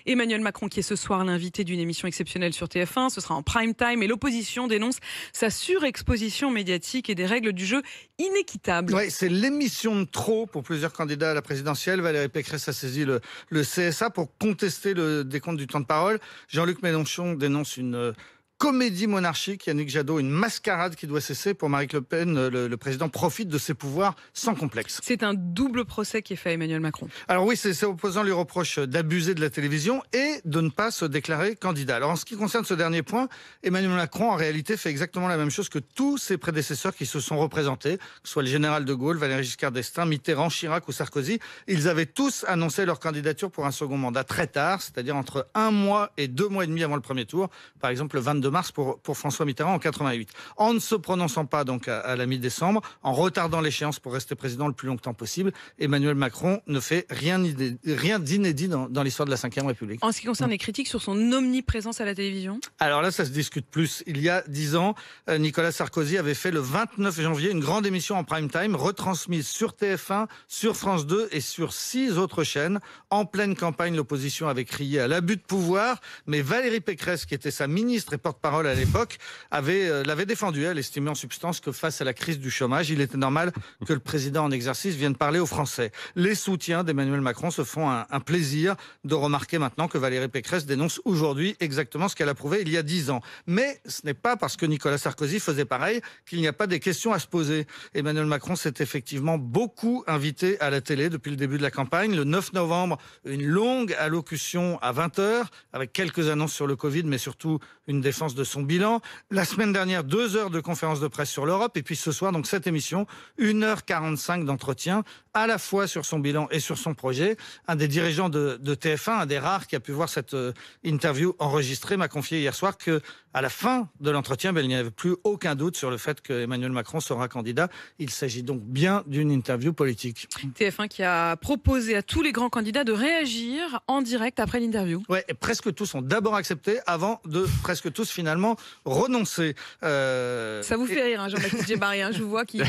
Emmanuel Macron qui est ce soir l'invité d'une émission exceptionnelle sur TF1. Ce sera en prime time et l'opposition dénonce sa surexposition médiatique et des règles du jeu inéquitables. Oui, c'est l'émission de trop pour plusieurs candidats à la présidentielle. Valérie Pécresse a saisi le CSA pour contester le décompte du temps de parole. Jean-Luc Mélenchon dénonce une comédie monarchique. Yannick Jadot, une mascarade qui doit cesser. Pour Marine Le Pen, le président profite de ses pouvoirs sans complexe. C'est un double procès qui est fait à Emmanuel Macron. Alors oui, ses opposants lui reprochent d'abuser de la télévision et de ne pas se déclarer candidat. Alors en ce qui concerne ce dernier point, Emmanuel Macron en réalité fait exactement la même chose que tous ses prédécesseurs qui se sont représentés, que ce soit le général de Gaulle, Valéry Giscard d'Estaing, Mitterrand, Chirac ou Sarkozy. Ils avaient tous annoncé leur candidature pour un second mandat très tard, c'est-à-dire entre 1 mois et 2 mois et demi avant le premier tour. Par exemple, le 22 mars pour François Mitterrand en 88. En ne se prononçant pas donc à la mi-décembre, en retardant l'échéance pour rester président le plus longtemps possible, Emmanuel Macron ne fait rien d'inédit dans l'histoire de la Ve République. En ce qui concerne les critiques sur son omniprésence à la télévision ? Alors là, ça se discute plus. Il y a 10 ans, Nicolas Sarkozy avait fait le 29 janvier une grande émission en prime time, retransmise sur TF1, sur France 2 et sur 6 autres chaînes. En pleine campagne, l'opposition avait crié à l'abus de pouvoir, mais Valérie Pécresse, qui était sa ministre et porte-parole à l'époque, l'avait défendu. Elle estimait en substance que face à la crise du chômage, il était normal que le président en exercice vienne parler aux Français. Les soutiens d'Emmanuel Macron se font un plaisir de remarquer maintenant que Valérie Pécresse dénonce aujourd'hui exactement ce qu'elle a prouvé il y a 10 ans. Mais ce n'est pas parce que Nicolas Sarkozy faisait pareil qu'il n'y a pas des questions à se poser. Emmanuel Macron s'est effectivement beaucoup invité à la télé depuis le début de la campagne. Le 9 novembre, une longue allocution à 20h avec quelques annonces sur le Covid, mais surtout une défense de son bilan. La semaine dernière, 2 heures de conférence de presse sur l'Europe. Et puis ce soir, donc cette émission, 1h45 d'entretien, à la fois sur son bilan et sur son projet. Un des dirigeants de TF1, un des rares qui a pu voir cette interview enregistrée, m'a confié hier soir que à la fin de l'entretien, il n'y avait plus aucun doute sur le fait qu'Emmanuel Macron sera candidat. Il s'agit donc bien d'une interview politique. TF1 qui a proposé à tous les grands candidats de réagir en direct après l'interview. Ouais, et presque tous ont d'abord accepté avant de presque tous finalement renoncer. Ça vous fait rire, hein, Jean-Baptiste Djebbari, je vous vois qui...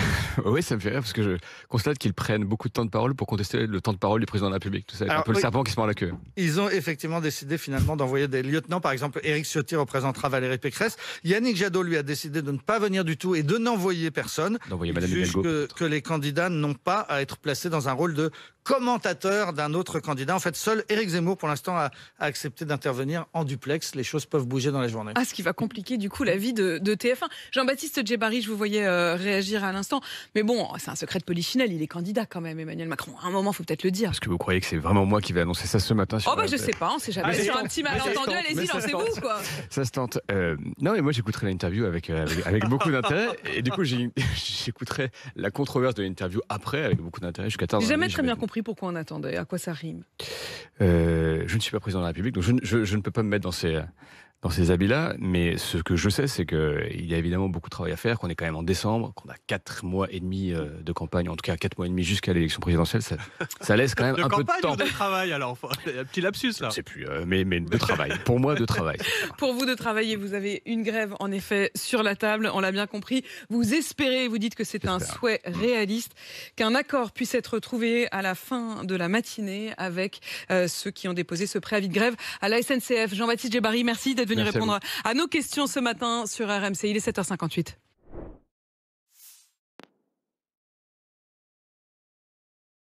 Oui, ça me fait rire parce que je constate qu'ils prennent beaucoup de temps de parole pour contester le temps de parole du président de la République. Tout ça, un peu le serpent qui se mord la queue. Ils ont effectivement décidé finalement d'envoyer des lieutenants. Par exemple, Éric Ciotti représentera Valérie Pécresse. Yannick Jadot, lui, a décidé de ne pas venir du tout et de n'envoyer personne. D'envoyer Madame Hidalgo. Que les candidats n'ont pas à être placés dans un rôle de commentateur d'un autre candidat. En fait, seul Éric Zemmour, pour l'instant, a accepté d'intervenir en duplex. Les choses peuvent bouger dans la journée. Ce qui va compliquer du coup la vie de TF1. Jean-Baptiste Djebbari, je vous voyais réagir à l'instant. Mais bon, c'est un secret de polichinelle. Il est candidat quand même, Emmanuel Macron. À un moment, il faut peut-être le dire. Est-ce que vous croyez que c'est vraiment moi qui vais annoncer ça ce matin je sais pas, on sait jamais. Sur un petit malentendu, allez-y, lancez-vous, quoi. Ça se tente. Non, mais moi, j'écouterai l'interview avec beaucoup d'intérêt. Et du coup, j'écouterai la controverse de l'interview après avec beaucoup d'intérêt jusqu'à tard. J'ai jamais très bien compris pourquoi on attendait, à quoi ça rime. Je ne suis pas président de la République, donc je ne peux pas me mettre dans ces habits-là, mais ce que je sais, c'est qu'il y a évidemment beaucoup de travail à faire, qu'on est quand même en décembre, qu'on a 4 mois et demi de campagne, en tout cas 4 mois et demi jusqu'à l'élection présidentielle, ça laisse quand même un peu de temps. De campagne ou de travail alors? Un petit lapsus là. Je sais plus, mais de travail. Pour moi, de travail. Pour vous de travailler, vous avez une grève en effet sur la table, on l'a bien compris. Vous espérez, vous dites que c'est un souhait réaliste, qu'un accord puisse être trouvé à la fin de la matinée avec ceux qui ont déposé ce préavis de grève à la SNCF. Jean-Baptiste Djebbari, merci d'être venu répondre à nos questions ce matin sur RMC. Il est 7h58.